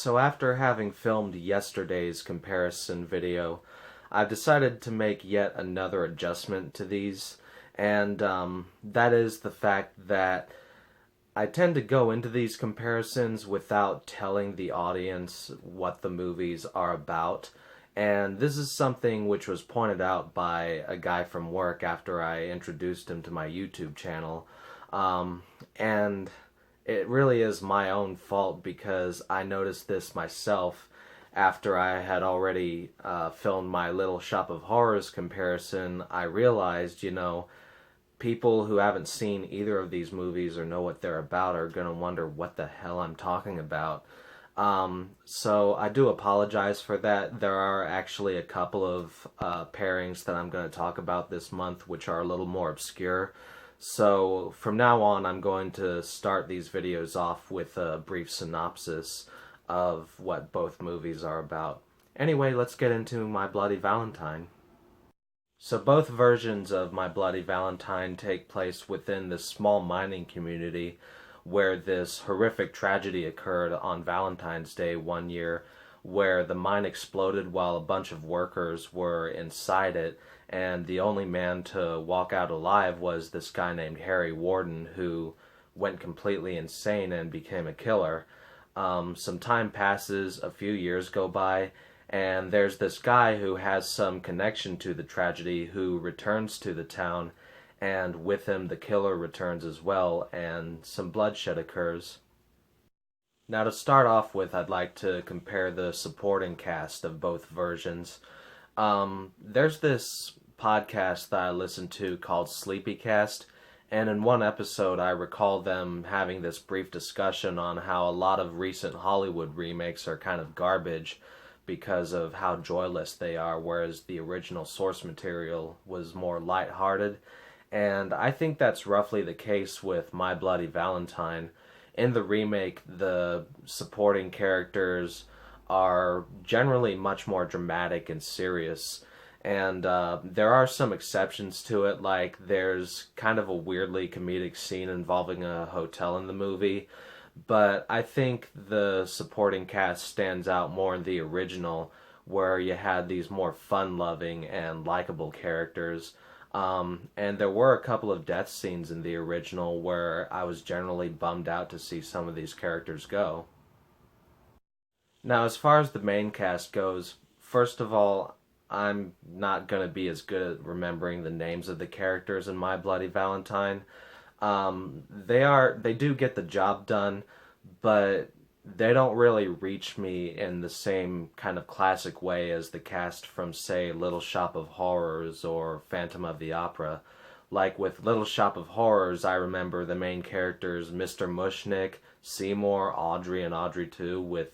So after having filmed yesterday's comparison video, I've decided to make yet another adjustment to these, and that is the fact that I tend to go into these comparisons without telling the audience what the movies are about. And this is something which was pointed out by a guy from work after I introduced him to my YouTube channel. And it really is my own fault because I noticed this myself after I had already filmed my Little Shop of Horrors comparison. I realized, people who haven't seen either of these movies or know what they're about are going to wonder what the hell I'm talking about. So I do apologize for that. There are actually a couple of pairings that I'm going to talk about this month which are a little more obscure. So from now on, I'm going to start these videos off with a brief synopsis of what both movies are about. Anyway, let's get into My Bloody Valentine. So both versions of My Bloody Valentine take place within this small mining community where this horrific tragedy occurred on Valentine's Day one year, where the mine exploded while a bunch of workers were inside it, and the only man to walk out alive was this guy named Harry Warden, who went completely insane and became a killer. Some time passes, a few years go by, and there's this guy who has some connection to the tragedy who returns to the town, and with him the killer returns as well, and some bloodshed occurs. Now to start off with, I'd like to compare the supporting cast of both versions. There's this podcast that I listen to called Sleepycast, and in one episode I recall them having this brief discussion on how a lot of recent Hollywood remakes are kind of garbage because of how joyless they are, whereas the original source material was more lighthearted. And I think that's roughly the case with My Bloody Valentine. In the remake, the supporting characters are generally much more dramatic and serious. And there are some exceptions to it, like there's kind of a weirdly comedic scene involving a hotel in the movie. But I think the supporting cast stands out more in the original, where you had these more fun-loving and likable characters. And there were a couple of death scenes in the original where I was generally bummed out to see some of these characters go. Now, as far as the main cast goes, first of all, I'm not going to be as good at remembering the names of the characters in My Bloody Valentine. They do get the job done, but they don't really reach me in the same kind of classic way as the cast from, say, Little Shop of Horrors or Phantom of the Opera. Like with Little Shop of Horrors, I remember the main characters Mr. Mushnick, Seymour, Audrey, and Audrey too. With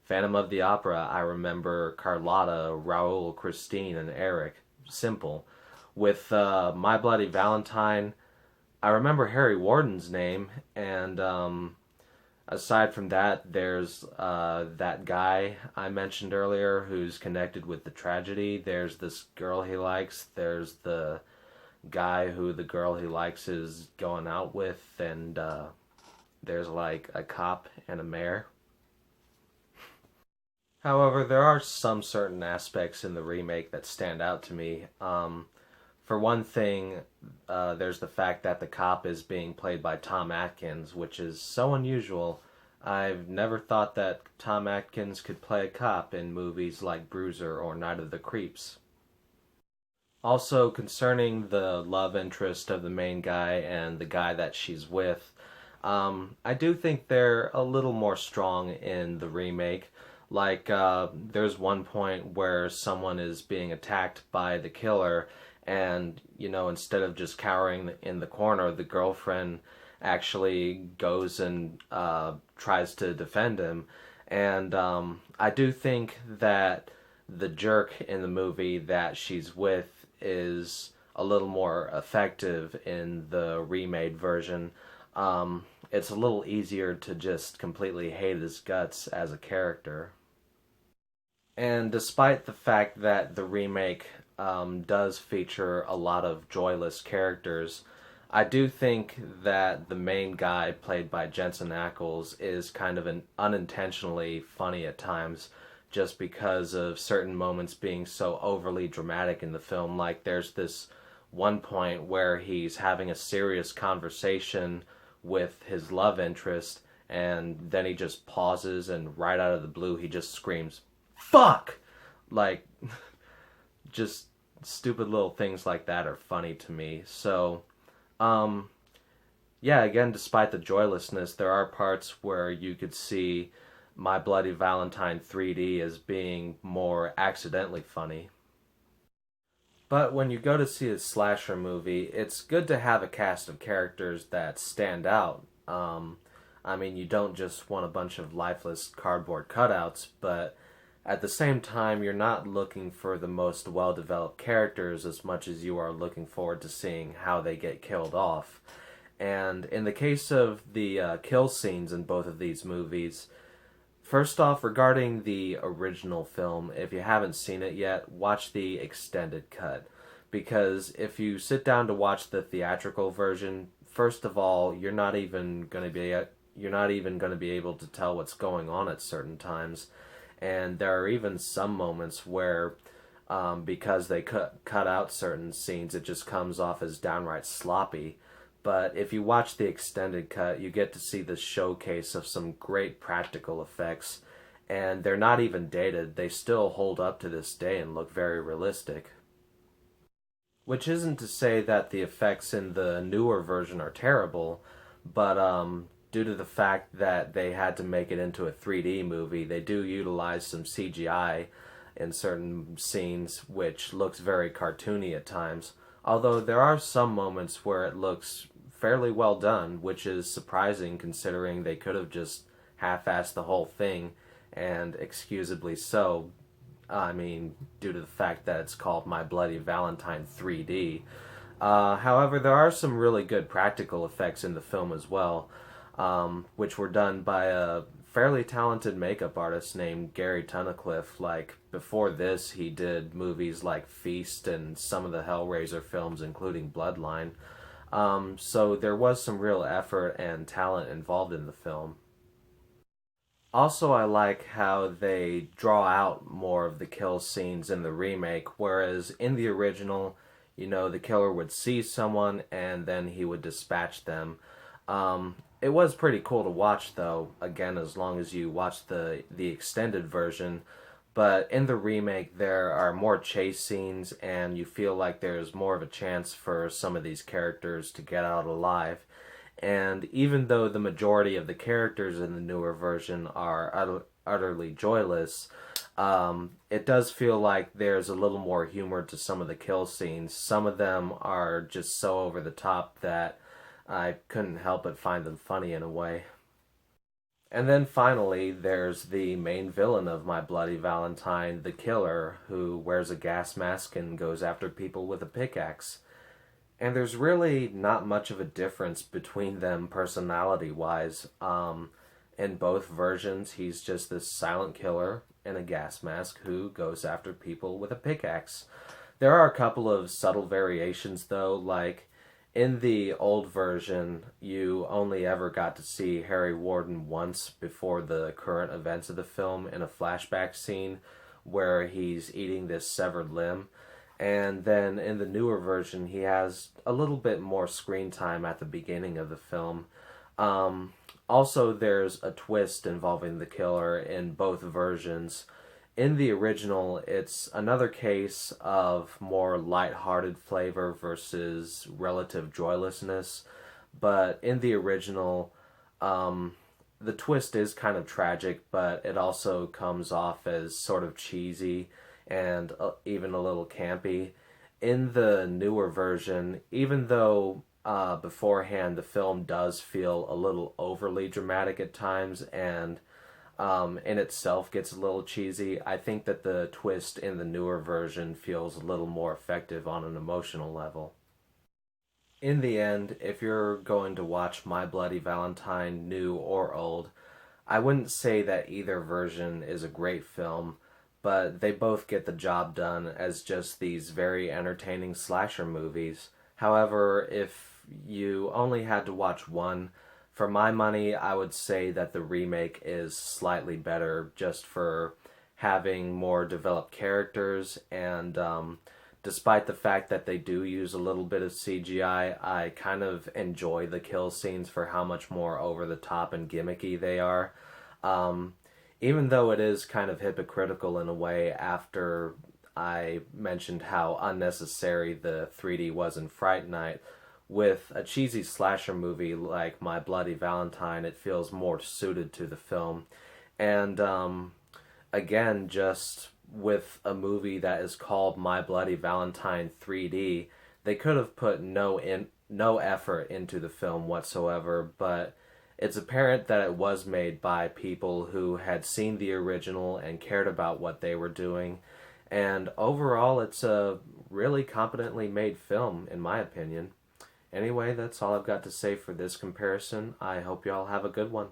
Phantom of the Opera, I remember Carlotta, Raoul, Christine, and Eric. Simple. With My Bloody Valentine, I remember Harry Warden's name, and aside from that, there's that guy I mentioned earlier who's connected with the tragedy. There's this girl he likes. There's the guy who the girl he likes is going out with, and there's like a cop and a mayor. However, there are some certain aspects in the remake that stand out to me. For one thing, there's the fact that the cop is being played by Tom Atkins, which is so unusual. I've never thought that Tom Atkins could play a cop in movies like Bruiser or Night of the Creeps. Also, concerning the love interest of the main guy and the guy that she's with, I do think they're a little more strong in the remake. Like, there's one point where someone is being attacked by the killer, and, instead of just cowering in the corner, the girlfriend actually goes and tries to defend him. And I do think that the jerk in the movie that she's with is a little more effective in the remade version. It's a little easier to just completely hate his guts as a character. And despite the fact that the remake does feature a lot of joyless characters, I do think that the main guy, played by Jensen Ackles, is kind of an unintentionally funny at times, just because of certain moments being so overly dramatic in the film. Like, there's this one point where he's having a serious conversation with his love interest, and then he just pauses, and right out of the blue, he just screams, "Fuck!" Like, just stupid little things like that are funny to me. So, um, yeah, again, despite the joylessness, there are parts where you could see My Bloody Valentine 3D as being more accidentally funny. But when you go to see a slasher movie, it's good to have a cast of characters that stand out. I mean, you don't just want a bunch of lifeless cardboard cutouts, but at the same time, you're not looking for the most well-developed characters as much as you are looking forward to seeing how they get killed off. And in the case of the kill scenes in both of these movies, first off, regarding the original film, if you haven't seen it yet, watch the extended cut. Because if you sit down to watch the theatrical version, first of all, you're not even going to be able to tell what's going on at certain times. And there are even some moments where, because they cut out certain scenes, it just comes off as downright sloppy. But if you watch the extended cut, you get to see the showcase of some great practical effects, and they're not even dated. They still hold up to this day and look very realistic. Which isn't to say that the effects in the newer version are terrible, but due to the fact that they had to make it into a 3D movie, they do utilize some CGI in certain scenes, which looks very cartoony at times. Although there are some moments where it looks fairly well done, which is surprising considering they could have just half-assed the whole thing, and excusably so. I mean, due to the fact that it's called My Bloody Valentine 3D. However, there are some really good practical effects in the film as well, which were done by a fairly talented makeup artist named Gary Tunnicliffe. Like, before this, he did movies like Feast and some of the Hellraiser films, including Bloodline. So there was some real effort and talent involved in the film. Also, I like how they draw out more of the kill scenes in the remake, whereas in the original, the killer would see someone and then he would dispatch them. It was pretty cool to watch, though, again, as long as you watch the extended version. But in the remake, there are more chase scenes, and you feel like there's more of a chance for some of these characters to get out alive. And even though the majority of the characters in the newer version are utterly joyless, it does feel like there's a little more humor to some of the kill scenes. Some of them are just so over the top that I couldn't help but find them funny in a way. And then finally, there's the main villain of My Bloody Valentine, the killer, who wears a gas mask and goes after people with a pickaxe. And there's really not much of a difference between them personality-wise. In both versions, he's just this silent killer in a gas mask who goes after people with a pickaxe. There are a couple of subtle variations, though, like in the old version, you only ever got to see Harry Warden once before the current events of the film in a flashback scene where he's eating this severed limb. And then in the newer version, he has a little bit more screen time at the beginning of the film. Also, there's a twist involving the killer in both versions. In the original, it's another case of more lighthearted flavor versus relative joylessness. But in the original, the twist is kind of tragic, but it also comes off as sort of cheesy and even a little campy. In the newer version, even though beforehand the film does feel a little overly dramatic at times and in itself gets a little cheesy, I think that the twist in the newer version feels a little more effective on an emotional level. In the end, if you're going to watch My Bloody Valentine, new or old, I wouldn't say that either version is a great film, but they both get the job done as just these very entertaining slasher movies. However, if you only had to watch one, for my money, I would say that the remake is slightly better just for having more developed characters and despite the fact that they do use a little bit of CGI, I kind of enjoy the kill scenes for how much more over the top and gimmicky they are. Um, Even though it is kind of hypocritical in a way after I mentioned how unnecessary the 3D was in Fright Night, with a cheesy slasher movie like My Bloody Valentine, it feels more suited to the film. And again, just with a movie that is called My Bloody Valentine 3D, they could have put no effort into the film whatsoever, but it's apparent that it was made by people who had seen the original and cared about what they were doing. And overall, it's a really competently made film, in my opinion. Anyway, that's all I've got to say for this comparison. I hope y'all have a good one.